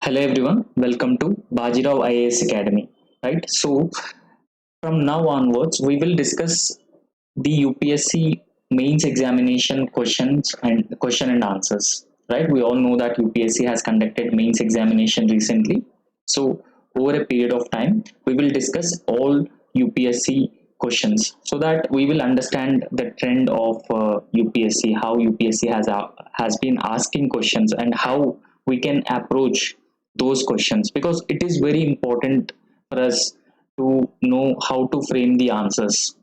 Hello everyone, welcome to Baji Rao IAS Academy. Right, so from now onwards, we will discuss the UPSC mains examination question and answers. Right, we all know that UPSC has conducted mains examination recently. So over a period of time, we will discuss all UPSC questions so that we will understand the trend of UPSC, how UPSC has been asking questions, and how we can approach those questions, because it is very important for us to know how to frame the answers.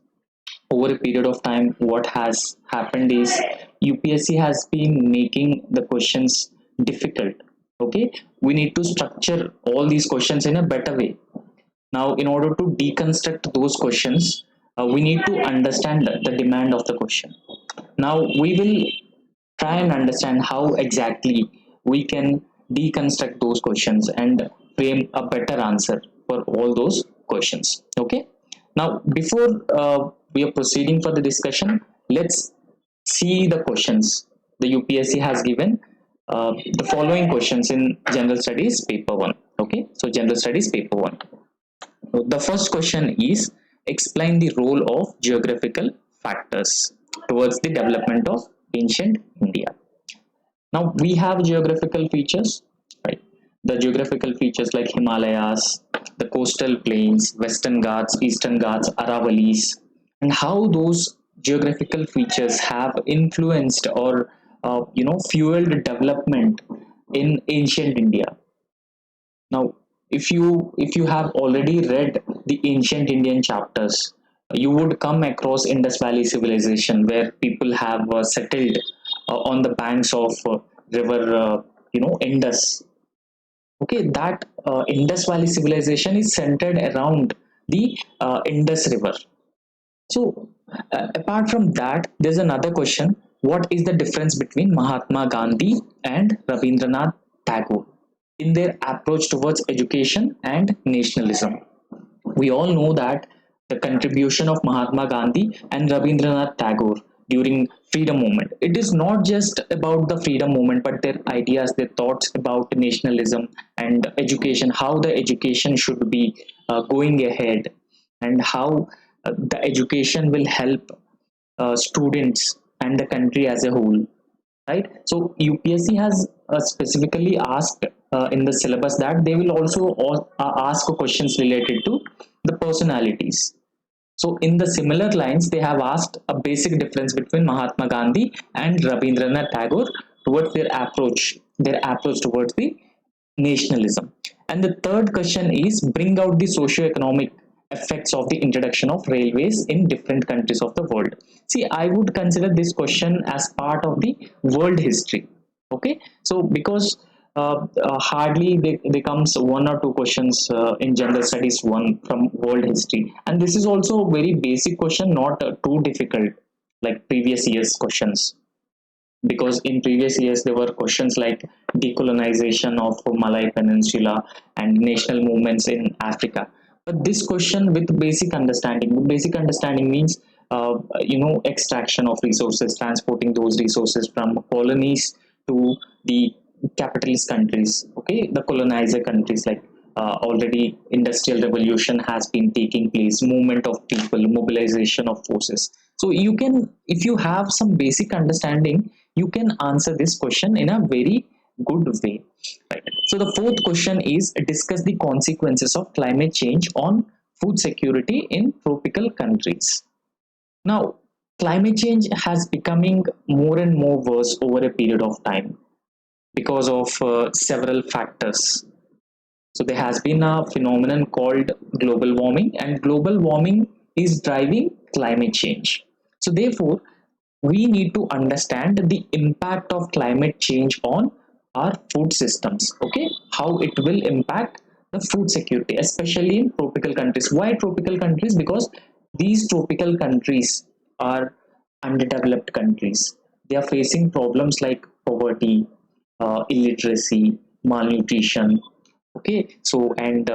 Over a period of time, what has happened is UPSC has been making the questions difficult. Okay, we need to structure all these questions in a better way. Now, in order to deconstruct those questions, we need to understand the demand of the question. Now, we will try and understand how exactly we can deconstruct those questions and frame a better answer for all those questions. Okay. Now, before we are proceeding for the discussion, let's see the questions the UPSC has given. The following questions in General Studies Paper 1. Okay. So, General Studies Paper 1. So the first question is, explain the role of geographical factors towards the development of ancient India. Now we have geographical features, right? The geographical features like Himalayas, the coastal plains, Western Ghats, Eastern Ghats, Aravalis, and how those geographical features have influenced or fueled development in ancient India. Now, if you have already read the ancient Indian chapters, you would come across Indus Valley civilization, where people have settled on the banks of river, Indus. Okay, that Indus Valley civilization is centered around the Indus River. So, apart from that, there's another question: what is the difference between Mahatma Gandhi and Rabindranath Tagore in their approach towards education and nationalism? We all know that the contribution of Mahatma Gandhi and Rabindranath Tagore during freedom movement, it is not just about the freedom movement, but their ideas, their thoughts about nationalism and education, how the education should be going ahead, and how the education will help students and the country as a whole, right? So UPSC has specifically asked in the syllabus that they will also ask questions related to the personalities. So in the similar lines, they have asked a basic difference between Mahatma Gandhi and Rabindranath Tagore towards their approach towards the nationalism. And the third question is, bring out the socio-economic effects of the introduction of railways in different countries of the world. See, I would consider this question as part of the world history. Okay, so because hardly there comes one or two questions in general studies one from world history, and this is also a very basic question, not too difficult like previous years questions, because in previous years there were questions like decolonization of Malay Peninsula and national movements in Africa. But this question with basic understanding means extraction of resources, transporting those resources from colonies to the capitalist countries. Okay, the colonizer countries, like already industrial revolution has been taking place, movement of people, mobilization of forces. So you can, if you have some basic understanding, you can answer this question in a very good way, right? So the fourth question is, discuss the consequences of climate change on food security in tropical countries. Now, climate change has becoming more and more worse over a period of time because of several factors. So there has been a phenomenon called global warming, and global warming is driving climate change. So therefore, we need to understand the impact of climate change on our food systems. Okay, how it will impact the food security, especially in tropical countries. Why tropical countries? Because these tropical countries are underdeveloped countries. They are facing problems like poverty, illiteracy, malnutrition. Okay, so and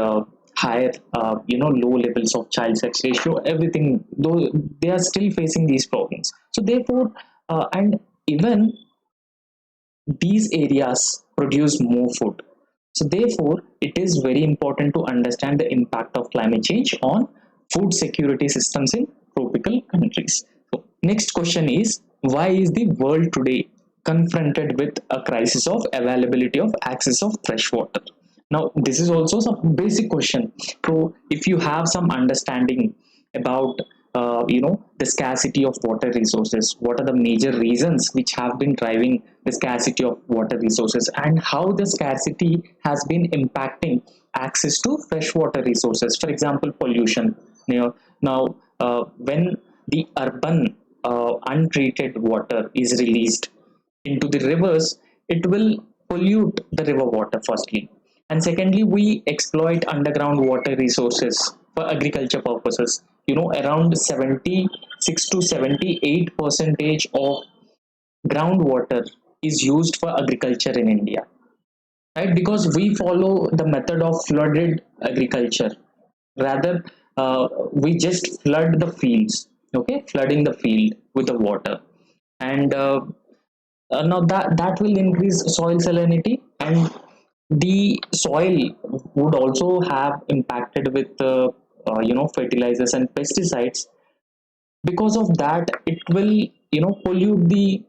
higher, low levels of child sex ratio, everything. Though they are still facing these problems. So therefore, and even these areas produce more food. So therefore, it is very important to understand the impact of climate change on food security systems in tropical countries. So next question is, why is the world today confronted with a crisis of availability of access of fresh water? Now this is also some basic question. So if you have some understanding about the scarcity of water resources, what are the major reasons which have been driving the scarcity of water resources, and how the scarcity has been impacting access to freshwater resources. For example, pollution. Now when the urban untreated water is released into the rivers, it will pollute the river water firstly, and secondly, we exploit underground water resources for agriculture purposes. Around 76 to 78 percentage of groundwater is used for agriculture in India, right? Because we follow the method of flooded agriculture. Rather, we just flood the fields, okay, flooding the field with the water. And now that will increase soil salinity, and the soil would also have impacted with fertilizers and pesticides. Because of that, it will pollute the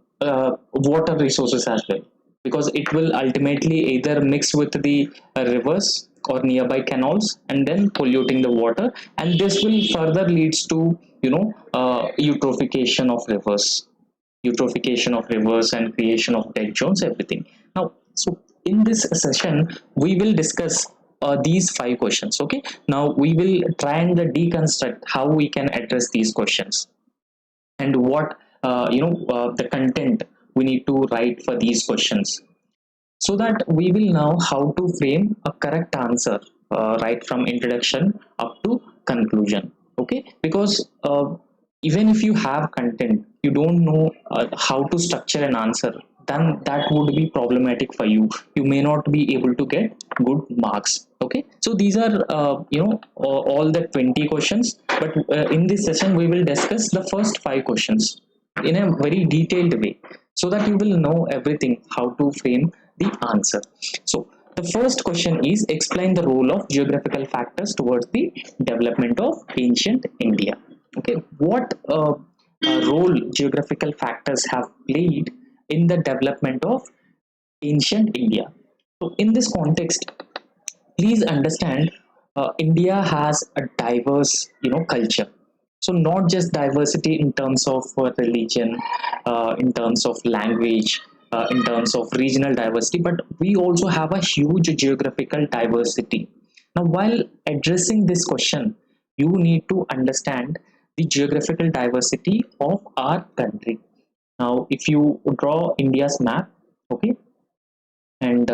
water resources as well, because it will ultimately either mix with the rivers or nearby canals and then polluting the water, and this will further leads to eutrophication of rivers and creation of dead zones, everything. Now, so in this session we will discuss these five questions. Okay, now we will try and deconstruct how we can address these questions, and what the content we need to write for these questions, so that we will know how to frame a correct answer right from introduction up to conclusion. Okay, because even if you have content, you don't know how to structure an answer, then that would be problematic for you. You may not be able to get good marks. Okay, so these are all the 20 questions, but in this session we will discuss the first five questions in a very detailed way, so that you will know everything how to frame the answer. So the first question is, explain the role of geographical factors towards the development of ancient India. Okay, what role geographical factors have played in the development of ancient India? So in this context, please understand, India has a diverse culture. So not just diversity in terms of religion, in terms of language, in terms of regional diversity, but we also have a huge geographical diversity. Now while addressing this question, you need to understand the geographical diversity of our country. Now if you draw India's map, okay, and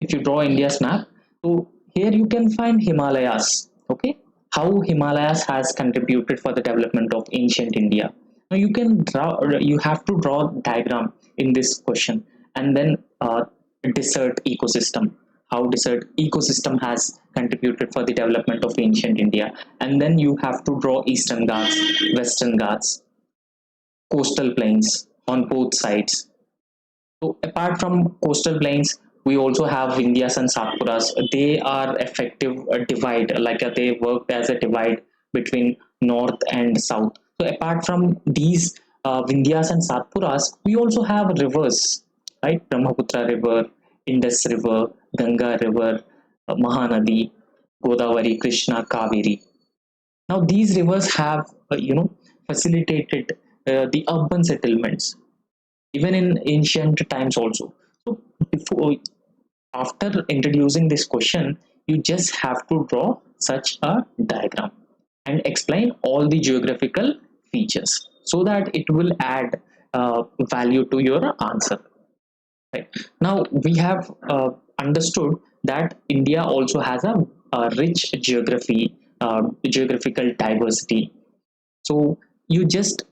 if you draw India's map, so here you can find Himalayas. Okay, how Himalayas has contributed for the development of ancient India. Now you can draw. You have to draw diagram in this question, and then desert ecosystem. How desert ecosystem has contributed for the development of ancient India, and then you have to draw Eastern Ghats, Western Ghats, coastal plains on both sides. So apart from coastal plains, we also have Vindhyas and Satpuras. They are effective divide, like they work as a divide between north and south. So apart from these Vindhyas and Satpuras, we also have rivers, right? Brahmaputra River, Indus River, Ganga River, Mahanadi, Godavari, Krishna, Kaveri. Now these rivers have facilitated the urban settlements even in ancient times also. So before, after introducing this question, you just have to draw such a diagram and explain all the geographical features, so that it will add value to your answer. Right. Now we have understood that India also has a rich geography, geographical diversity. So you just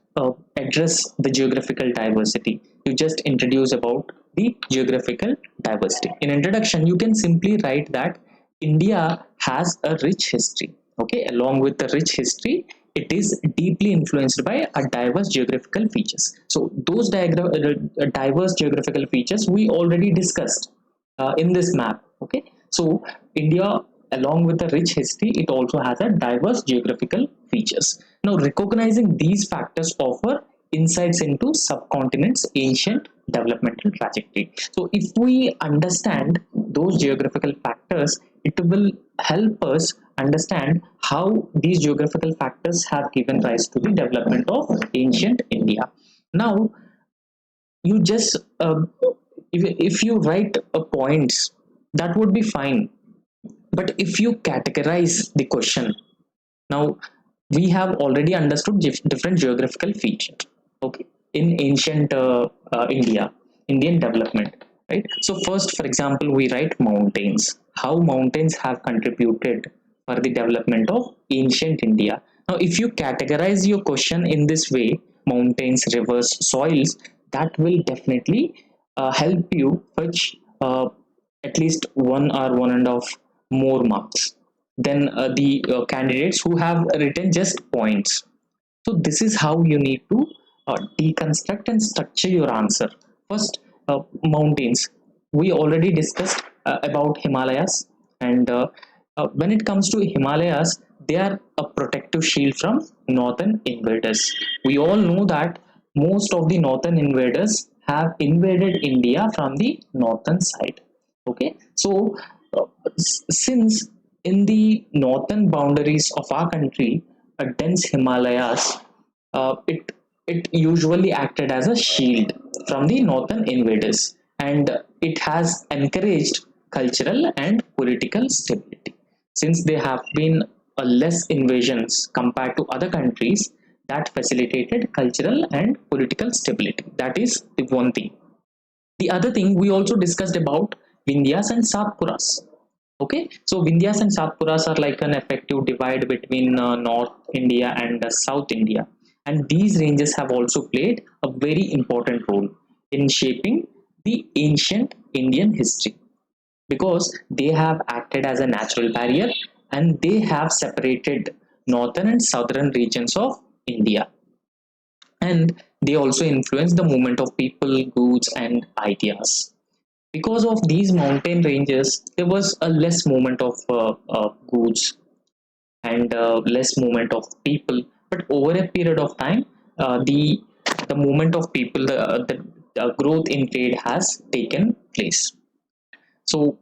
address the geographical diversity. You just introduce about the geographical diversity. In introduction, you can simply write that India has a rich history. Okay, along with the rich history, it is deeply influenced by a diverse geographical features. So those diverse geographical features we already discussed in this map. Okay, so India, along with a rich history, it also has a diverse geographical features. Now, recognizing these factors offer insights into subcontinent's ancient developmental trajectory. So, if we understand those geographical factors, it will help us understand how these geographical factors have given rise to the development of ancient India. Now, you just if you write points, that would be fine, but if you categorize the question, now we have already understood different geographical features, okay, in ancient Indian development, right? So first, for example, we write mountains, how mountains have contributed for the development of ancient India. Now if you categorize your question in this way, mountains, rivers, soils, that will definitely help you fetch at least one or one and a half more marks than the candidates who have written just points. So this is how you need to deconstruct and structure your answer. First, mountains. We already discussed about Himalayas, and when it comes to Himalayas, they are a protective shield from northern invaders. We all know that most of the northern invaders have invaded India from the northern side. Okay, so since in the northern boundaries of our country, a dense Himalayas, it usually acted as a shield from the northern invaders, and it has encouraged cultural and political stability. Since there have been less invasions compared to other countries, that facilitated cultural and political stability. That is the one thing. The other thing we also discussed about Vindhyas and Satpuras. Okay, so Vindhyas and Satpuras are like an effective divide between North India and South India, and these ranges have also played a very important role in shaping the ancient Indian history, because they have acted as a natural barrier and they have separated northern and southern regions of India, and they also influence the movement of people, goods, and ideas. Because of these mountain ranges, there was a less movement of goods and less movement of people. But over a period of time, the movement of people, the growth in trade has taken place. So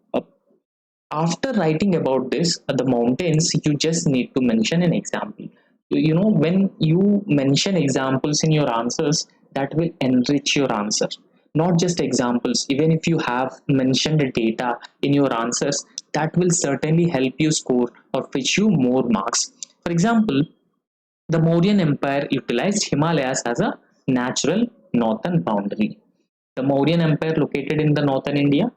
after writing about this, the mountains, you just need to mention an example. You know, when you mention examples in your answers, that will enrich your answer. Not just examples, even if you have mentioned data in your answers, that will certainly help you score or fetch you more marks. For example, the Mauryan Empire utilized Himalayas as a natural northern boundary. The Mauryan Empire located in the northern India,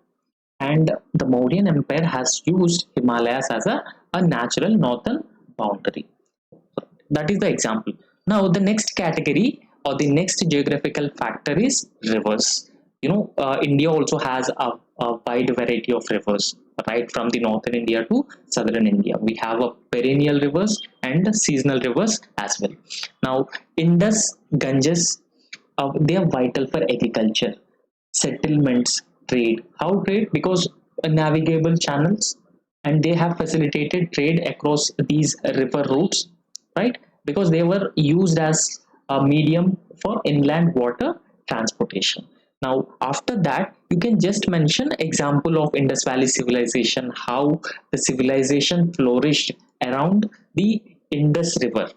and the Mauryan Empire has used Himalayas as a natural northern boundary. That is the example. Now, the next category or the next geographical factor is rivers. You know, India also has a wide variety of rivers, right from the northern India to southern India. We have a perennial rivers and seasonal rivers as well. Now, Indus, Ganges, they are vital for agriculture, settlements, trade. How trade? Because navigable channels, and they have facilitated trade across these river routes, right? Because they were used as a medium for inland water transportation. Now, after that, you can just mention example of Indus Valley civilization, how the civilization flourished around the Indus River,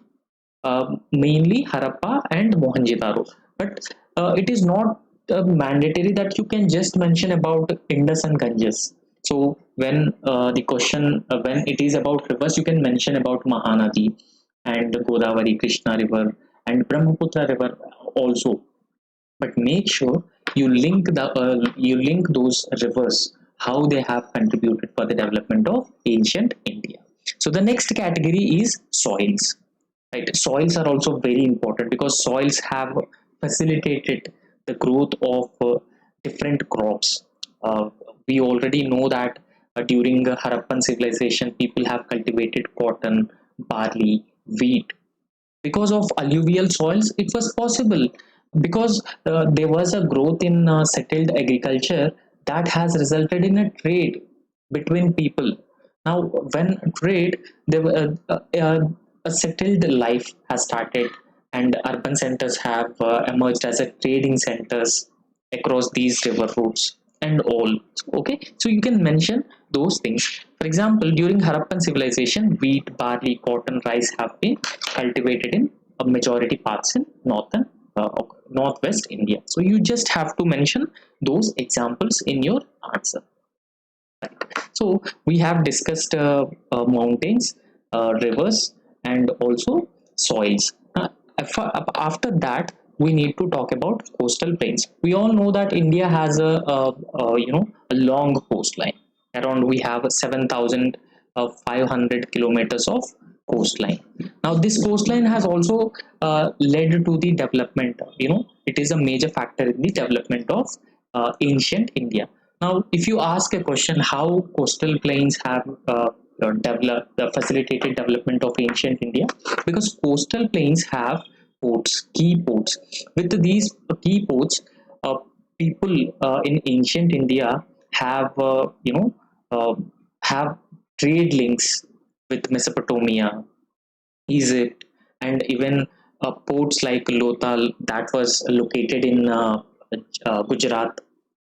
mainly Harappa and Mohenjo-daro. But it is not mandatory that you can just mention about Indus and Ganges. So when the question, when it is about rivers, you can mention about Mahanadi and Godavari, Krishna River, and Brahmaputra River also. But make sure you link those rivers, how they have contributed for the development of ancient India. So the next category is soils. Right, soils are also very important because soils have facilitated the growth of different crops. We already know that during the Harappan civilization, people have cultivated cotton, barley, wheat, Because of alluvial soils, it was possible, because there was a growth in settled agriculture that has resulted in a trade between people. Now when trade, there were a settled life has started, and urban centers have emerged as a trading centers across these river routes and all. Okay, so you can mention those things. For example, during Harappan civilization, wheat, barley, cotton, rice have been cultivated in a majority parts in northern northwest India. So you just have to mention those examples in your answer. So we have discussed mountains, rivers, and also soils. After that, we need to talk about coastal plains. We all know that India has a long coastline. Around we have 7,500 kilometers of coastline. Now this coastline has also led to the development. It is a major factor in the development of ancient India. Now, if you ask a question, how coastal plains have developed, facilitated development of ancient India, because coastal plains have ports, key ports. With these key ports, uh, people in ancient India have, uh, have trade links with Mesopotamia, Egypt, and even ports like Lothal that was located in Gujarat,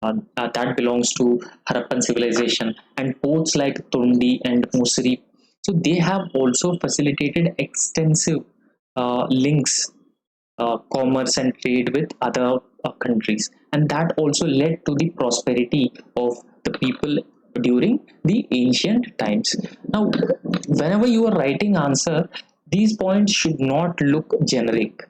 that belongs to Harappan civilization, and ports like Tundi and Musri. So they have also facilitated extensive links, commerce and trade with other countries, and that also led to the prosperity of the people during the ancient times. Now, whenever you are writing answer, these points should not look generic,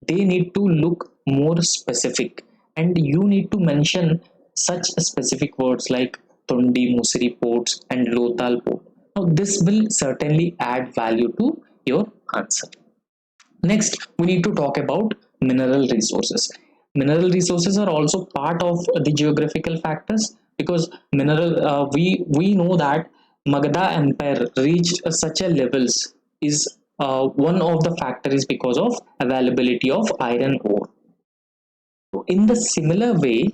they need to look more specific, and you need to mention such specific words like Tundi, Musiri ports, and Lothal port. Now, this will certainly add value to your answer. Next, we need to talk about mineral resources. Mineral resources are also part of the geographical factors, because we know that Magadha Empire reached such a levels is one of the factors because of availability of iron ore. So in the similar way,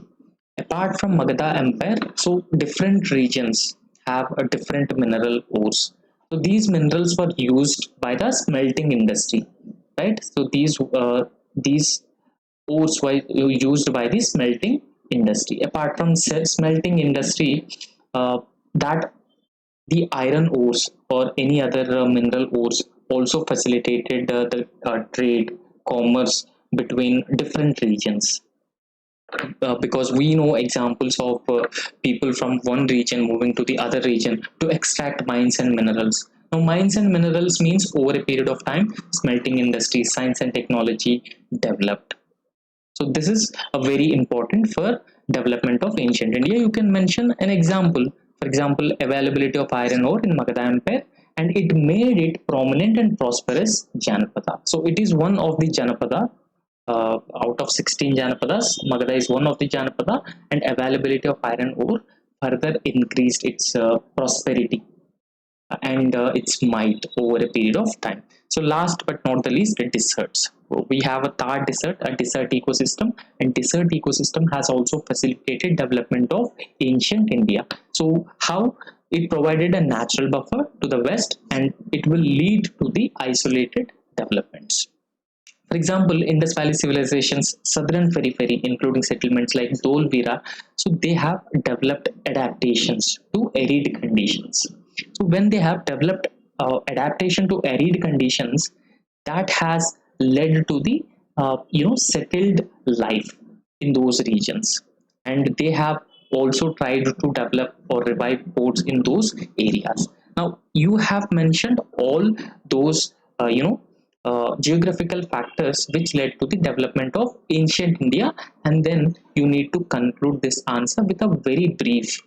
apart from Magadha Empire, so different regions have a different mineral ores. So these minerals were used by the smelting industry, right? So these ores were used by the smelting industry. Apart from smelting industry, that the iron ores or any other mineral ores also facilitated the trade, commerce between different regions, because we know examples of people from one region moving to the other region to extract mines and minerals. Now, mines and minerals means over a period of time, smelting industry, science and technology developed. So this is a very important for development of ancient India. You can mention an example. For example, availability of iron ore in Magadha Empire, and it made it prominent and prosperous Janapada. So it is one of the Janapada. Out of 16 Janapadas, Magadha is one of the Janapada, and availability of iron ore further increased its prosperity and its might over a period of time. So last but not the least, deserts. We have a Thar desert, a desert ecosystem, and desert ecosystem has also facilitated development of ancient India. So how it provided a natural buffer to the west, and it will lead to the isolated developments. For example, Indus Valley civilization's southern periphery, including settlements like Dolvira, so they have developed adaptations to arid conditions. So when they have developed adaptation to arid conditions, that has led to the settled life in those regions, and they have also tried to develop or revive ports in those areas. Now you have mentioned all those geographical factors which led to the development of ancient India, and then you need to conclude this answer with a very brief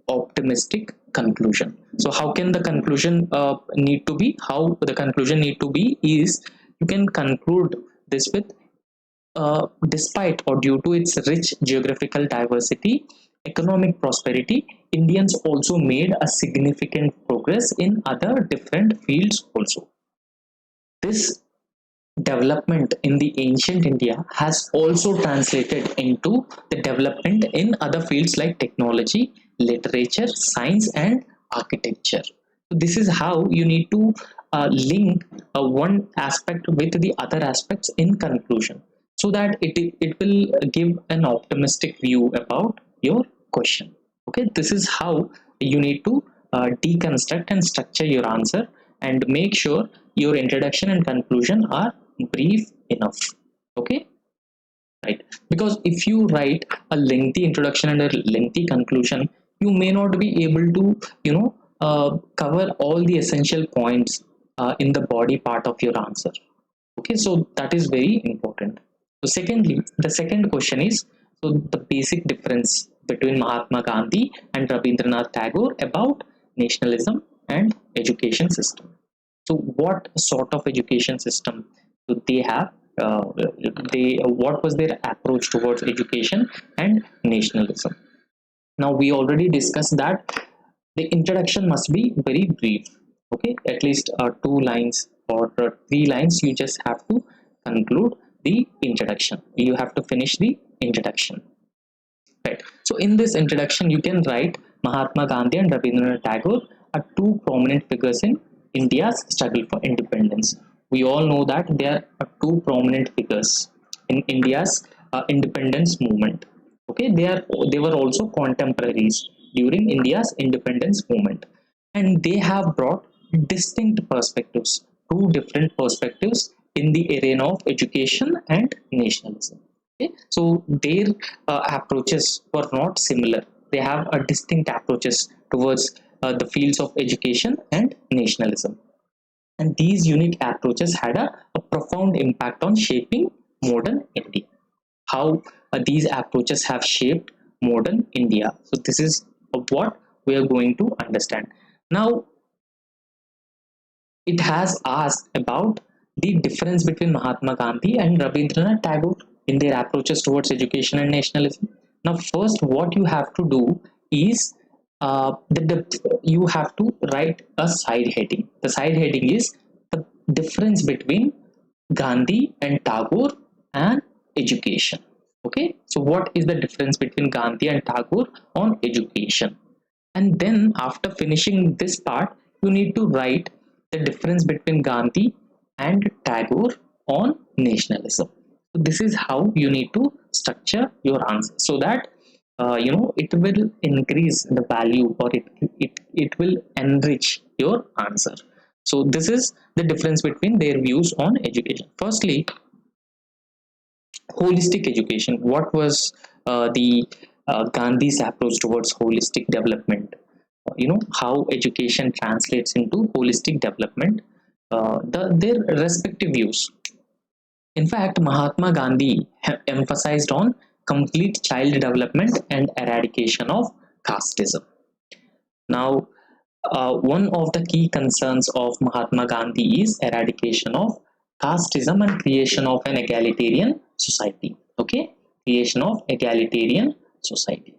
optimistic conclusion. So how can the conclusion need to be? How the conclusion need to be is, you can conclude this with despite or due to its rich geographical diversity, economic prosperity, Indians also made a significant progress in other different fields also. This development in the ancient India has also translated into the development in other fields like technology, literature, science, and architecture. So this is how you need to link one aspect with the other aspects in conclusion, so that it will give an optimistic view about your question. Okay, this is how you need to deconstruct and structure your answer, and make sure your introduction and conclusion are brief enough. Okay, right? Because if you write a lengthy introduction and a lengthy conclusion, you may not be able to cover all the essential points in the body part of your answer. Okay, so that is very important. So secondly, the second question is, so the basic difference between Mahatma Gandhi and Rabindranath Tagore about nationalism and education system. So what sort of education system do they have? They What was their approach towards education and nationalism? Now we already discussed that the introduction must be very brief. Okay, at least 2 lines or 3 lines. You just have to conclude the introduction. You have to finish the introduction. Right. So in this introduction, you can write Mahatma Gandhi and Rabindranath Tagore are two prominent figures in India's struggle for independence. We all know that they are two prominent figures in India's independence movement. Okay, they were also contemporaries during India's independence movement, and they have brought distinct perspectives, two different perspectives in the arena of education and nationalism. Okay, so their approaches were not similar. They have a distinct approaches towards the fields of education and nationalism, and these unique approaches had a profound impact on shaping modern India. How these approaches have shaped modern India. So this is what we are going to understand. Now, it has asked about the difference between Mahatma Gandhi and Rabindranath Tagore in their approaches towards education and nationalism. Now, first, what you have to do is you have to write a side heading. The side heading is the difference between Gandhi and Tagore and education. Okay, so what is the difference between Gandhi and Tagore on education? And then after finishing this part, you need to write the difference between Gandhi and Tagore on nationalism. So this is how you need to structure your answer, so that it will increase the value, or it will enrich your answer. So this is the difference between their views on education. Firstly, holistic education. What was the Gandhi's approach towards holistic development? How education translates into holistic development. Their respective views. In fact, Mahatma Gandhi emphasized on complete child development and eradication of casteism. Now, one of the key concerns of Mahatma Gandhi is eradication of casteism and creation of an egalitarian society. Okay, creation of egalitarian society.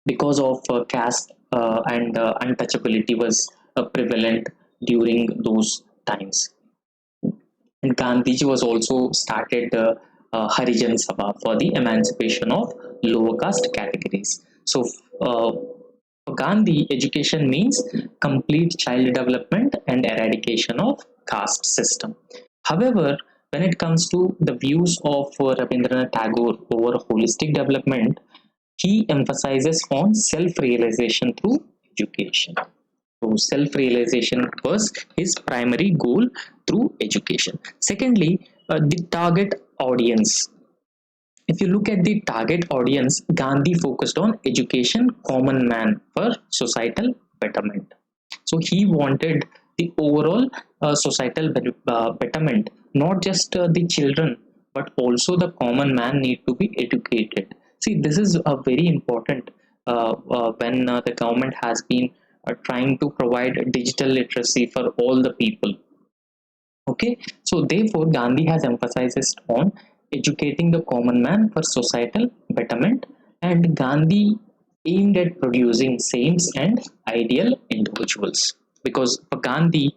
Because of caste and untouchability was prevalent during those times. And Gandhiji was also started Harijan Sabha for the emancipation of lower caste categories. So for Gandhi, education means complete child development and eradication of caste system. However, when it comes to the views of Rabindranath Tagore over holistic development, he emphasizes on self-realization through education. So self-realization was his primary goal through education. Secondly, the target audience. If you look at the target audience, Gandhi focused on education, common man for societal betterment. So he wanted the overall societal betterment, not just the children, but also the common man need to be educated. See, this is a very important when the government has been trying to provide digital literacy for all the people. Okay, so therefore Gandhi has emphasized on educating the common man for societal betterment, and Gandhi aimed at producing saints and ideal individuals. Because for Gandhi,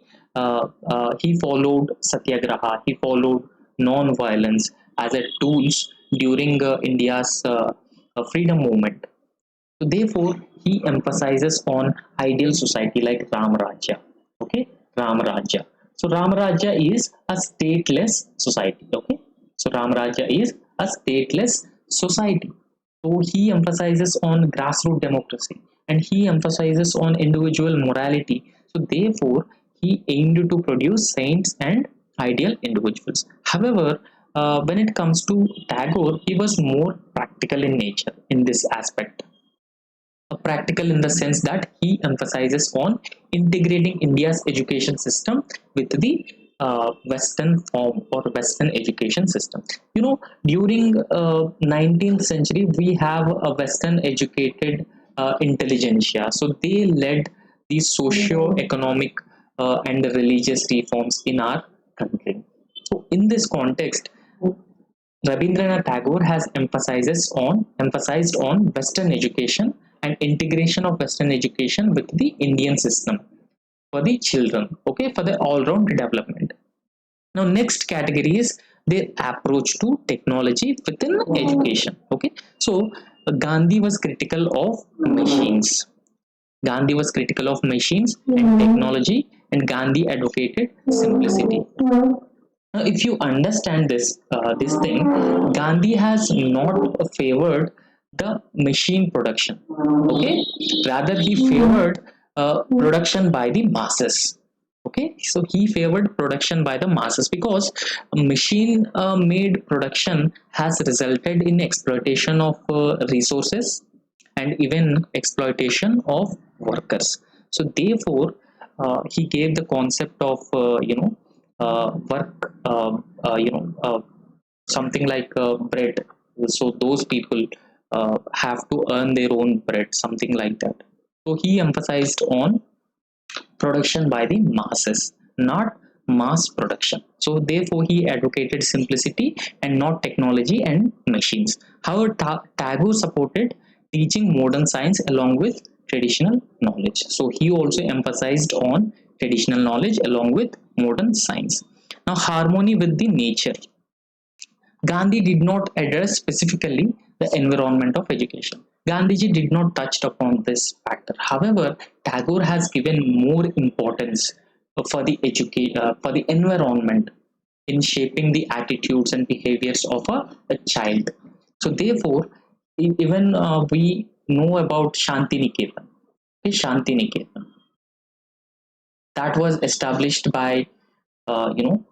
he followed satyagraha, he followed non-violence as a tools during India's freedom movement. So therefore, he emphasizes on ideal society like Ram Rajya. Okay, Ram Rajya. So Ram Rajya is a stateless society. Okay, so Ram Rajya is a stateless society. So he emphasizes on grassroots democracy and he emphasizes on individual morality. So therefore, he aimed to produce saints and ideal individuals. However, when it comes to Tagore, he was more practical in nature in this aspect. Practical in the sense that he emphasizes on integrating India's education system with the Western form or Western education system. You know, during 19th century, we have a Western educated intelligentsia. So they led the socio-economic and religious reforms in our country. So in this context, Rabindranath Tagore has emphasized on Western education and integration of Western education with the Indian system for the children, okay, for the all-round development. Now, next category is their approach to technology within education. Okay, so Gandhi was critical of machines. Gandhi was critical of machines and technology, and Gandhi advocated simplicity. Now, if you understand this thing, Gandhi has not favored the machine production. Okay, rather he favored production by the masses. Okay, so he favored production by the masses because machine made production has resulted in exploitation of resources and even exploitation of workers. So therefore, he gave the concept of work, something like bread. So those people have to earn their own bread, something like that. So he emphasized on production by the masses, not mass production. So therefore, he advocated simplicity and not technology and machines. However, Tagore supported teaching modern science along with traditional knowledge. So he also emphasized on traditional knowledge along with modern science. Now, harmony with the nature. Gandhi did not address specifically the environment of education. Gandhiji did not touch upon this factor. However, Tagore has given more importance for the for the environment in shaping the attitudes and behaviors of a child. So therefore, even we know about Shanti Niketan. Okay, Shanti Niketan that was established by Rabindranath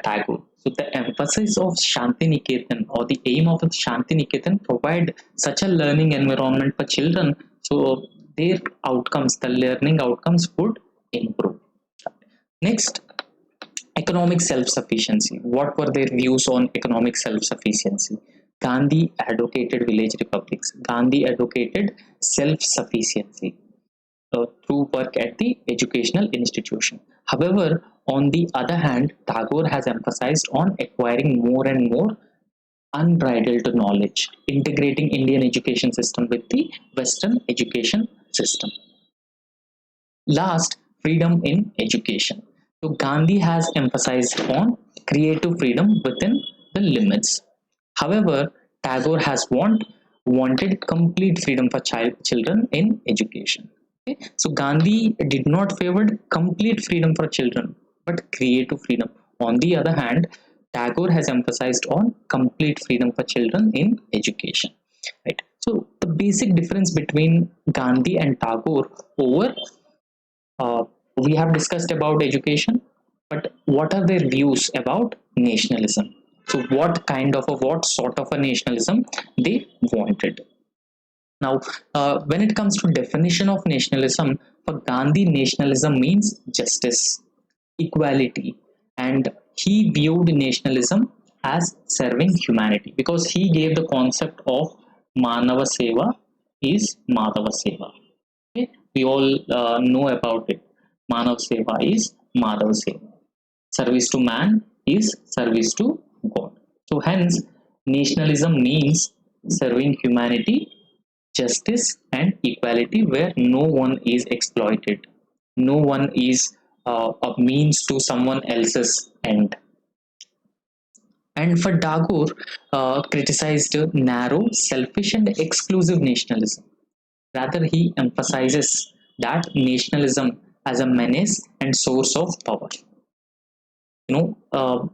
Tagore. So the emphasis of Shantiniketan or the aim of Shantiniketan provide such a learning environment for children, so their outcomes, the learning outcomes would improve. Next, economic self-sufficiency. What were their views on economic self-sufficiency? Gandhi advocated village republics. Gandhi advocated self-sufficiency through work at the educational institution. However, on the other hand, Tagore has emphasized on acquiring more and more unbridled knowledge, integrating Indian education system with the Western education system. Last, freedom in education. So Gandhi has emphasized on creative freedom within the limits. However, Tagore has wanted complete freedom for children in education. Okay? So Gandhi did not favor complete freedom for children, but creative freedom. On the other hand, Tagore has emphasized on complete freedom for children in education. Right. So the basic difference between Gandhi and Tagore over uh, we have discussed about education, but what are their views about nationalism? So what sort of a nationalism they wanted? Now, when it comes to definition of nationalism, for Gandhi, nationalism means justice, equality, and he viewed nationalism as serving humanity because he gave the concept of Manava Seva is Madhava Seva. Okay? We all know about it. Manav Seva is Madhav Seva. Service to man is service to God. So, hence, nationalism means serving humanity, justice, and equality where no one is exploited. No one is a means to someone else's end. And for Tagore, criticized narrow, selfish, and exclusive nationalism. Rather, he emphasizes that nationalism as a menace and source of power. You know,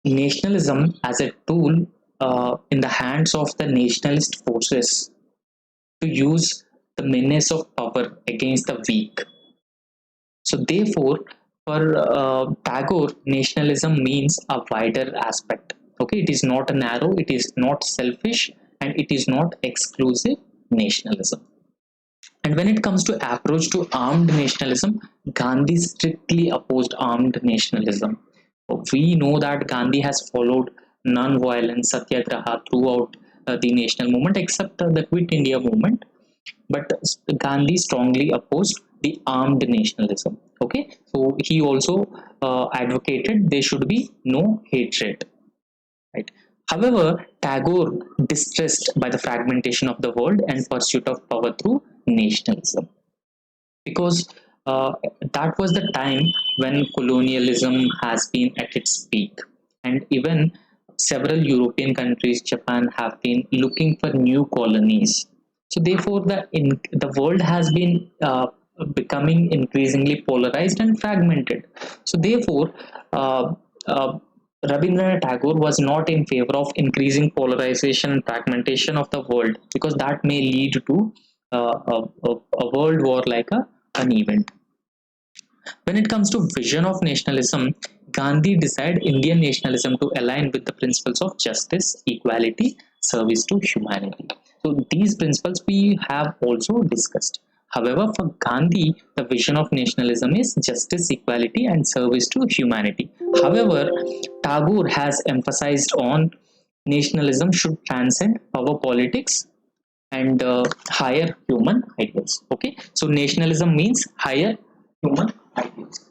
nationalism as a tool in the hands of the nationalist forces to use the menace of power against the weak. So, therefore, for Tagore, nationalism means a wider aspect. Okay, it is not a narrow, it is not selfish, and it is not exclusive nationalism. And when it comes to approach to armed nationalism, Gandhi strictly opposed armed nationalism. We know that Gandhi has followed non-violent satyagraha throughout the national movement, except the Quit India movement. But Gandhi strongly opposed the armed nationalism. Okay, so he also advocated there should be no hatred. Right. However, Tagore distressed by the fragmentation of the world and pursuit of power through nationalism, because that was the time when colonialism has been at its peak, and even several European countries, Japan, have been looking for new colonies. So, therefore, the world has been becoming increasingly polarized and fragmented. So, therefore, uh, uh, Rabindranath Tagore was not in favor of increasing polarization and fragmentation of the world, because that may lead to a world war like an event. When it comes to vision of nationalism, Gandhi desired Indian nationalism to align with the principles of justice, equality, service to humanity. So these principles we have also discussed. However, for Gandhi, the vision of nationalism is justice, equality, and service to humanity. However, Tagore has emphasized on nationalism should transcend power politics and higher human ideals. Okay, so nationalism means higher human ideals.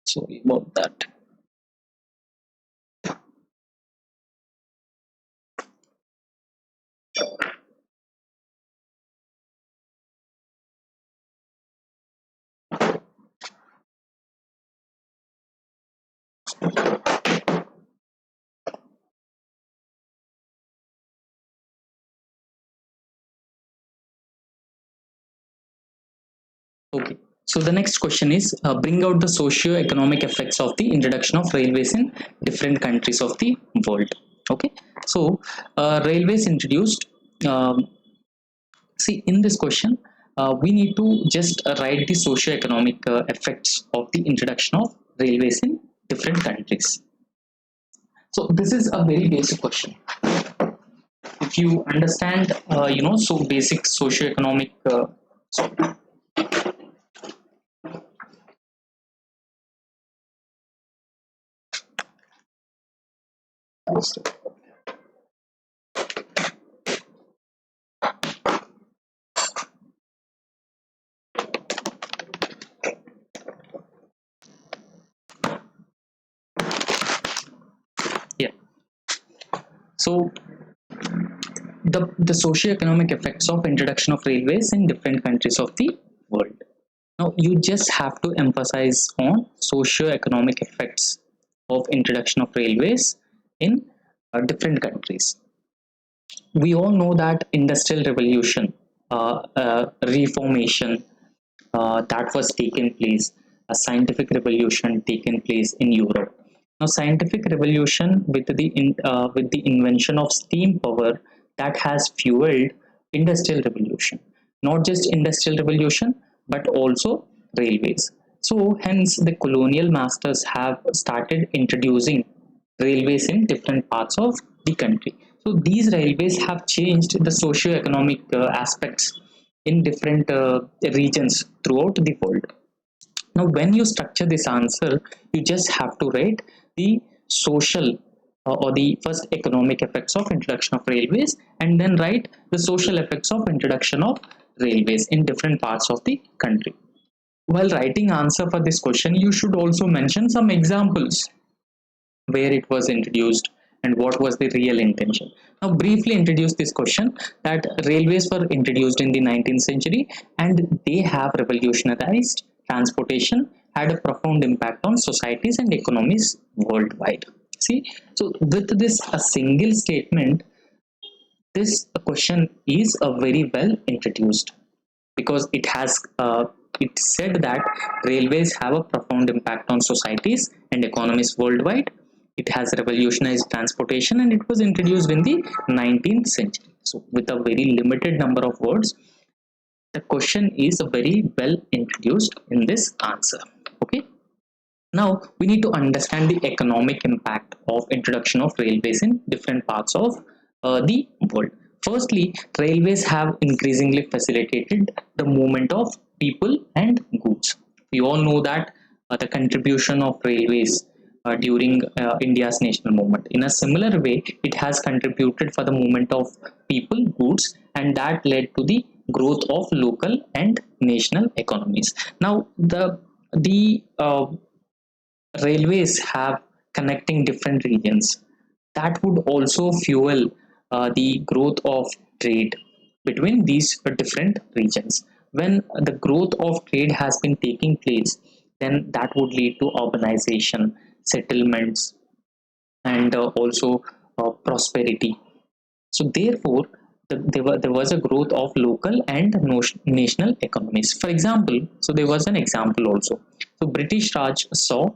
Sorry about that. Okay, so the next question is bring out the socio-economic effects of the introduction of railways in different countries of the world. Okay, so railways introduced. Um, See, in this question, we need to just write the socio-economic effects of the introduction of railways in different countries. So this is a very basic question. If you understand, so basic socio-economic. Yeah. So the socio-economic effects of introduction of railways in different countries of the world. Now you just have to emphasize on socio-economic effects of introduction of railways in different countries. We all know that industrial revolution, reformation, that was taken place, a scientific revolution taken place in Europe. Now, scientific revolution with the invention of steam power, that has fueled industrial revolution. Not just industrial revolution, but also railways. So, hence, the colonial masters have started introducing railways in different parts of the country. So, these railways have changed the socio-economic aspects in different regions throughout the world. Now, when you structure this answer, you just have to write the social or the first economic effects of introduction of railways, and then write the social effects of introduction of railways in different parts of the country. While writing answer for this question, you should also mention some examples where it was introduced and what was the real intention. Now, briefly introduce this question that railways were introduced in the 19th century and they have revolutionized transportation, had a profound impact on societies and economies worldwide. See, so with this a single statement, this question is a very well introduced because it has it said that railways have a profound impact on societies and economies worldwide. It has revolutionized transportation and it was introduced in the 19th century. So with a very limited number of words, the question is very well introduced in this answer. Okay. Now we need to understand the economic impact of introduction of railways in different parts of the world. Firstly, railways have increasingly facilitated the movement of people and goods. We all know that the contribution of railways during India's national movement. In a similar way, it has contributed for the movement of people, goods, and that led to the growth of local and national economies. Now, the railways have connecting different regions that would also fuel the growth of trade between these different regions. When the growth of trade has been taking place, then that would lead to urbanization, settlements, and also prosperity. So therefore, there was a growth of local and national economies. For example, so there was an example also. So British Raj saw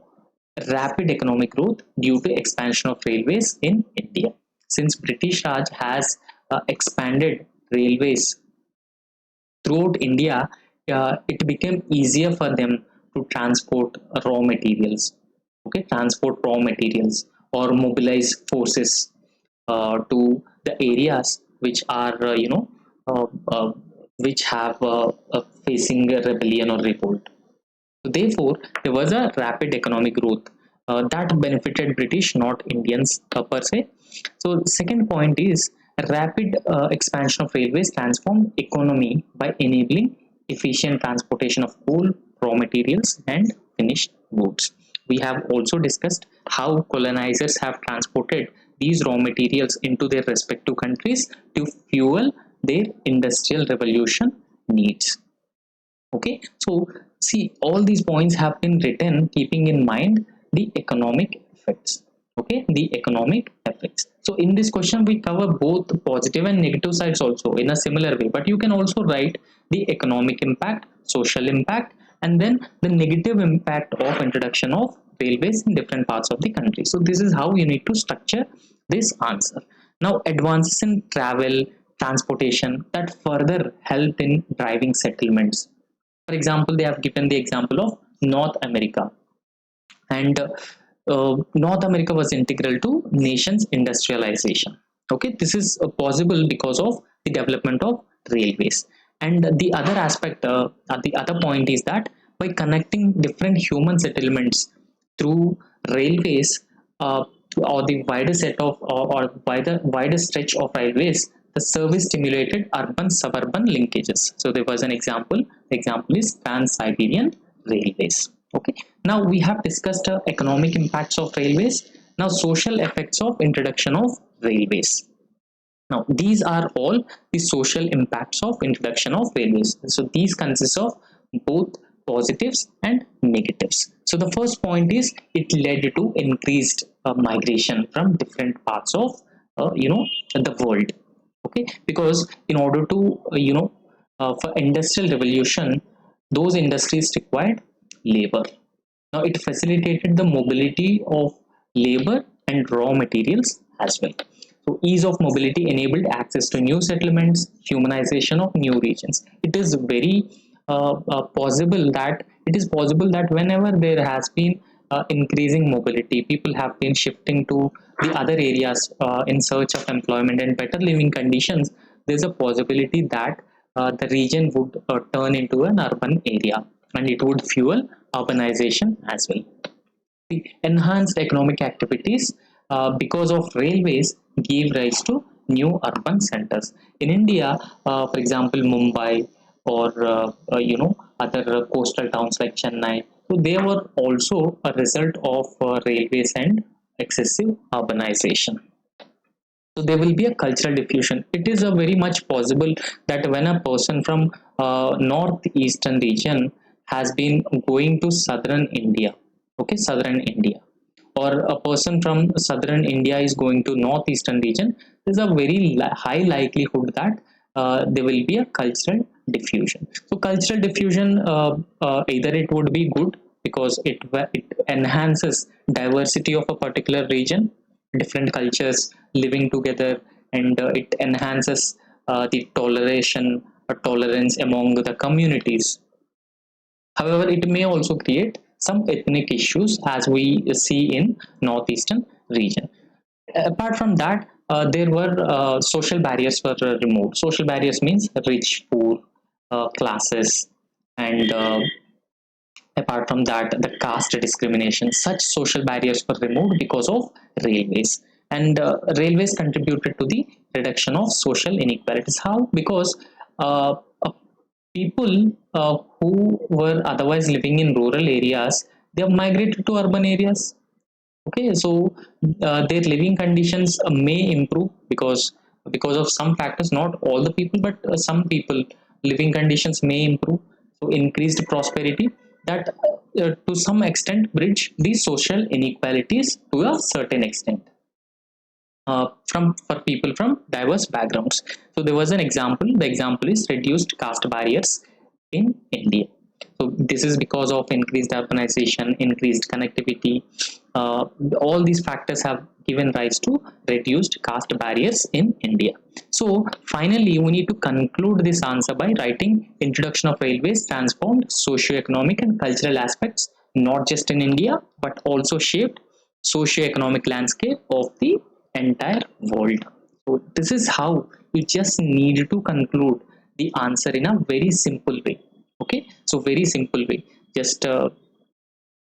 rapid economic growth due to expansion of railways in India. Since British Raj has expanded railways throughout India, it became easier for them to transport raw materials. Okay, transport raw materials or mobilize forces to the areas which are uh, uh, which have facing a rebellion or revolt. So therefore, there was a rapid economic growth that benefited British, not Indians per se. So, second point is rapid expansion of railways transformed economy by enabling efficient transportation of coal, raw materials, and finished goods. We have also discussed how colonizers have transported these raw materials into their respective countries to fuel their industrial revolution needs. Okay, so see, all these points have been written keeping in mind the economic effects. Okay, the economic effects. So in this question, we cover both positive and negative sides also in a similar way, but you can also write the economic impact, social impact, and then the negative impact of introduction of railways in different parts of the country. So this is how you need to structure this answer. Now, advances in travel, transportation that further helped in driving settlements. For example, they have given the example of North America, and North America was integral to nation's industrialization. Okay, this is possible because of the development of railways. And the other aspect, the other point is that by connecting different human settlements through railways, uh, or the wider set of or wider stretch of railways, the service stimulated urban suburban linkages. So there was an example. The example is Trans-Siberian Railways. Okay. Now we have discussed economic impacts of railways. Now social effects of introduction of railways. Now these are all the social impacts of introduction of railways. So these consist of both positives and negatives. So the first point is it led to increased migration from different parts of the world. Okay, because in order to for industrial revolution, those industries required labor. Now it facilitated the mobility of labor and raw materials as well. So ease of mobility enabled access to new settlements, humanization of new regions. It is possible that whenever there has been increasing mobility, people have been shifting to the other areas in search of employment and better living conditions. There's a possibility that the region would turn into an urban area and it would fuel urbanization as well. The enhanced economic activities because of railways gave rise to new urban centers in India. For example, Mumbai or other coastal towns like Chennai. So they were also a result of railways and excessive urbanization. So there will be a cultural diffusion. It is a very much possible that when a person from northeastern region has been going to southern India, okay, southern India, or a person from southern India is going to northeastern region, there's a very high likelihood that there will be a cultural diffusion. So cultural diffusion, either it would be good because it enhances diversity of a particular region, different cultures living together, and it enhances the toleration or tolerance among the communities. However, it may also create some ethnic issues as we see in northeastern region. Apart from that, there were social barriers were removed. Social barriers means rich, poor classes, and apart from that, the caste discrimination. Such social barriers were removed because of railways, and railways contributed to the reduction of social inequalities. How? Because uh, people who were otherwise living in rural areas, they have migrated to urban areas. Okay, so their living conditions may improve because of some factors. Not all the people, but some people living conditions may improve. So increased prosperity that to some extent bridge these social inequalities to a certain extent from for people from diverse backgrounds. So there was an example. The example is reduced caste barriers in India. So this is because of increased urbanization, increased connectivity. Uh, all these factors have given rise to reduced caste barriers in India. So finally, we need to conclude this answer by writing introduction of railways transformed socio-economic and cultural aspects not just in India but also shaped socio-economic landscape of the entire world. So this is how you just need to conclude the answer in a very simple way. Okay, so very simple way. Just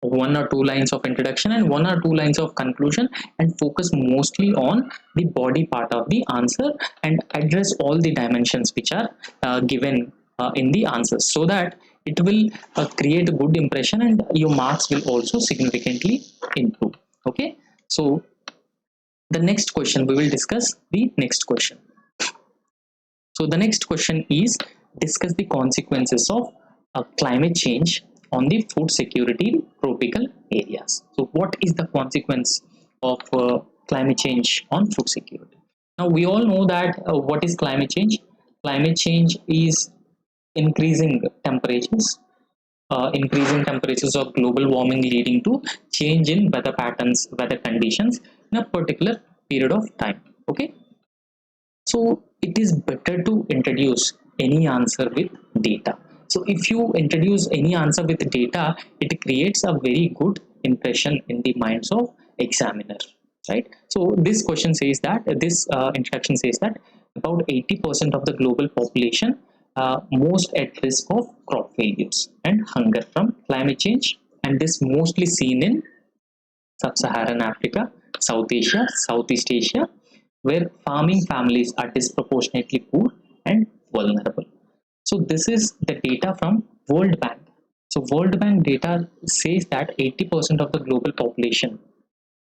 one or two lines of introduction and one or two lines of conclusion, and focus mostly on the body part of the answer and address all the dimensions which are given in the answers, so that it will create a good impression and your marks will also significantly improve. Okay, so the next question we will discuss the next question. So the next question is discuss the consequences of climate change on the food security in tropical areas. So what is the consequence of climate change on food security? Now we all know that what is climate change? Climate change is increasing temperatures, increasing temperatures of global warming leading to change in weather patterns, weather conditions in a particular period of time. Okay, so it is better to introduce any answer with data. So if you introduce any answer with data, it creates a very good impression in the minds of examiner, right? So this question says that this introduction says that about 80% of the global population most at risk of crop failures and hunger from climate change, and this mostly seen in Sub-Saharan Africa, South Asia, Southeast Asia, where farming families are disproportionately poor and vulnerable. So this is the data from World Bank. So World Bank data says that 80% of the global population,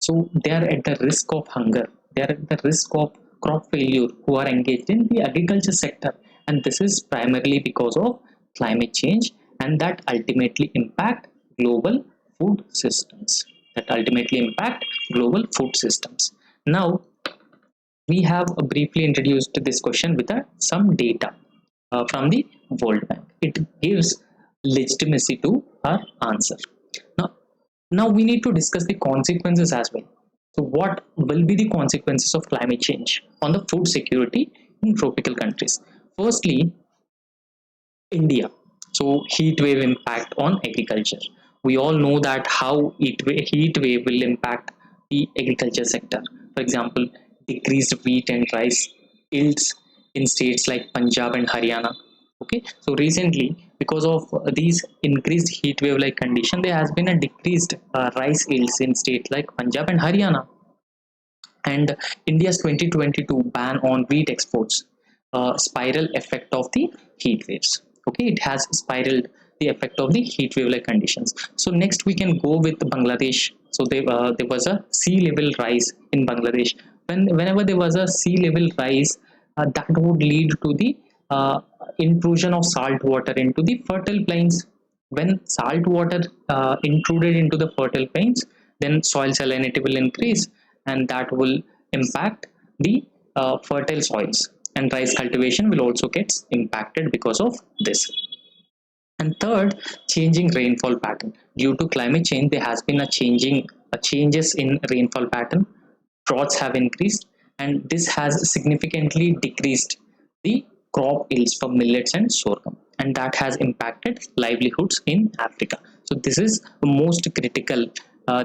so they are at the risk of hunger, they are at the risk of crop failure who are engaged in the agriculture sector, and this is primarily because of climate change, and that ultimately impact global food systems, that ultimately impact global food systems. Now we have briefly introduced this question with some data from the World Bank. It gives legitimacy to our answer. Now, now we need to discuss the consequences as well. So, what will be the consequences of climate change on the food security in tropical countries? Firstly, India. So, heat wave impact on agriculture. We all know that how heat wave will impact the agriculture sector. For example, decreased wheat and rice yields in states like Punjab and Haryana. Okay, so recently, because of these increased heat wave like condition, there has been a decreased rice yields in states like Punjab and Haryana. And India's 2022 ban on wheat exports, spiral effect of the heat waves. Okay, it has spiraled the effect of the heat wave like conditions. So next we can go with Bangladesh. So there was a sea level rise in Bangladesh. Whenever there was a sea level rise, that would lead to the intrusion of salt water into the fertile plains. When salt water intruded into the fertile plains, then soil salinity will increase, and that will impact the fertile soils, and rice cultivation will also get impacted because of this. And third, changing rainfall pattern. Due to climate change, there has been a changes in rainfall pattern. Droughts have increased, and this has significantly decreased the crop yields for millets and sorghum, and that has impacted livelihoods in Africa. So this is the most critical.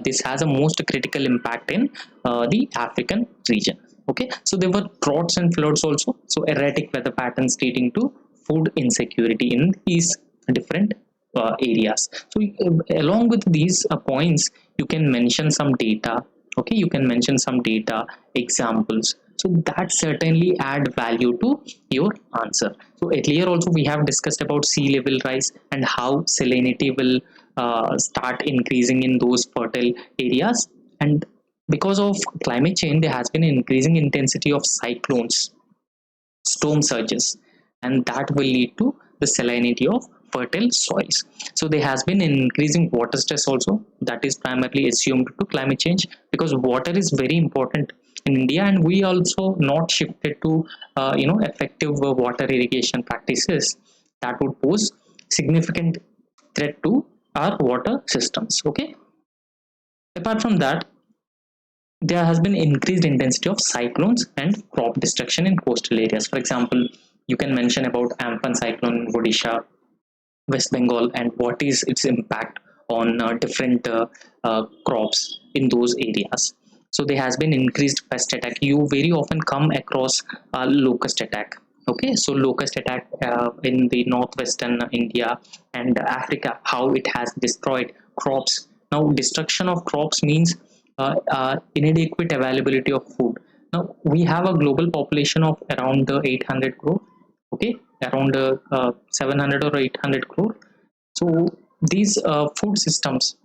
This has a most critical impact in the African region. Okay, so there were droughts and floods also. So erratic weather patterns leading to food insecurity in these different areas. So along with these points, you can mention some data. Okay, you can mention some data examples, so that certainly add value to your answer. So earlier also we have discussed about sea level rise and how salinity will start increasing in those fertile areas, and because of climate change there has been an increasing intensity of cyclones, storm surges, and that will lead to the salinity of fertile soils. So there has been an increasing water stress also, that is primarily assumed to climate change, because water is very important in India, and we also not shifted to effective water irrigation practices that would pose significant threat to our water systems. Okay, apart from that, there has been increased intensity of cyclones and crop destruction in coastal areas. For example, you can mention about Amphan cyclone in Odisha, West Bengal, and what is its impact on different crops in those areas. So there has been increased pest attack. You very often come across locust attack. Okay, so locust attack in the northwestern India and Africa, how it has destroyed crops. Now, destruction of crops means inadequate availability of food. Now, we have a global population of around 800 crore. Okay, around 700 or 800 crore. So these food systems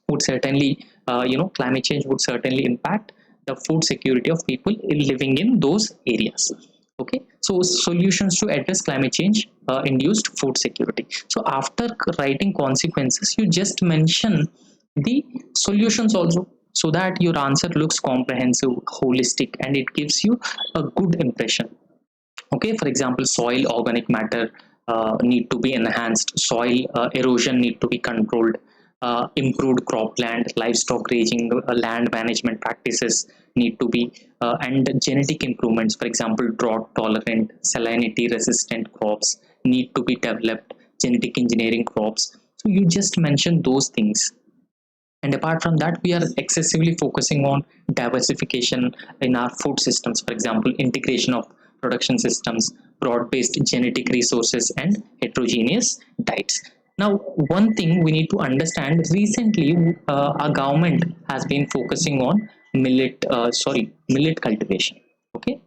would certainly, climate change would certainly impact the food security of people living in those areas. Okay, so solutions to address climate change induced food security. So after writing consequences, you just mention the solutions also, so that your answer looks comprehensive, holistic, and it gives you a good impression. Okay, for example, soil organic matter need to be enhanced, soil erosion need to be controlled, improved cropland, livestock grazing, land management practices need to be, and genetic improvements, for example, drought tolerant, salinity resistant crops need to be developed, genetic engineering crops. So you just mentioned those things. And apart from that, we are excessively focusing on diversification in our food systems. For example, integration of production systems, broad-based genetic resources, and heterogeneous diets. Now, one thing we need to understand, recently our government has been focusing on millet cultivation. Okay,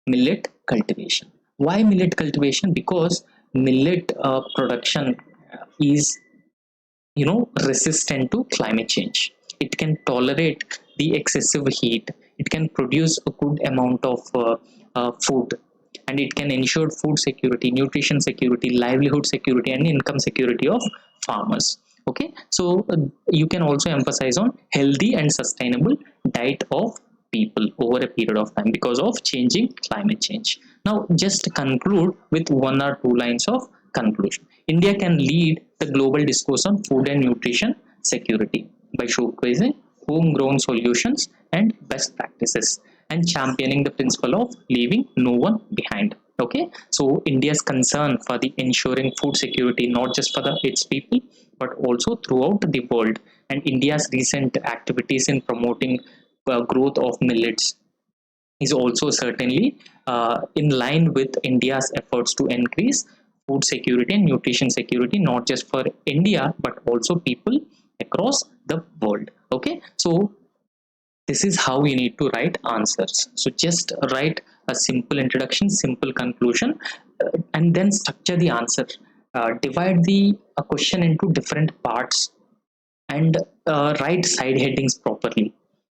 millet cultivation. Why millet cultivation? Because millet production is resistant to climate change. It can tolerate the excessive heat, it can produce a good amount of food, and it can ensure food security, nutrition security, livelihood security, and income security of farmers. Okay, so you can also emphasize on healthy and sustainable diet of people over a period of time because of changing climate change. Now just conclude with one or two lines of conclusion. India can lead the global discourse on food and nutrition security by showcasing homegrown solutions and best practices, and championing the principle of leaving no one behind. Okay, so India's concern for the ensuring food security not just for its people but also throughout the world, and India's recent activities in promoting growth of millets is also certainly in line with India's efforts to increase food security and nutrition security, not just for India, but also people across the world. Okay, so This is how you need to write answers. So just write a simple introduction, simple conclusion, and then structure the answer. Divide the question into different parts, and write side headings properly.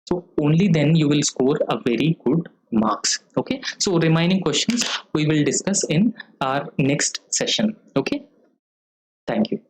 So only then you will score a very good marks. Okay. So remaining questions we will discuss in our next session. Okay. Thank you.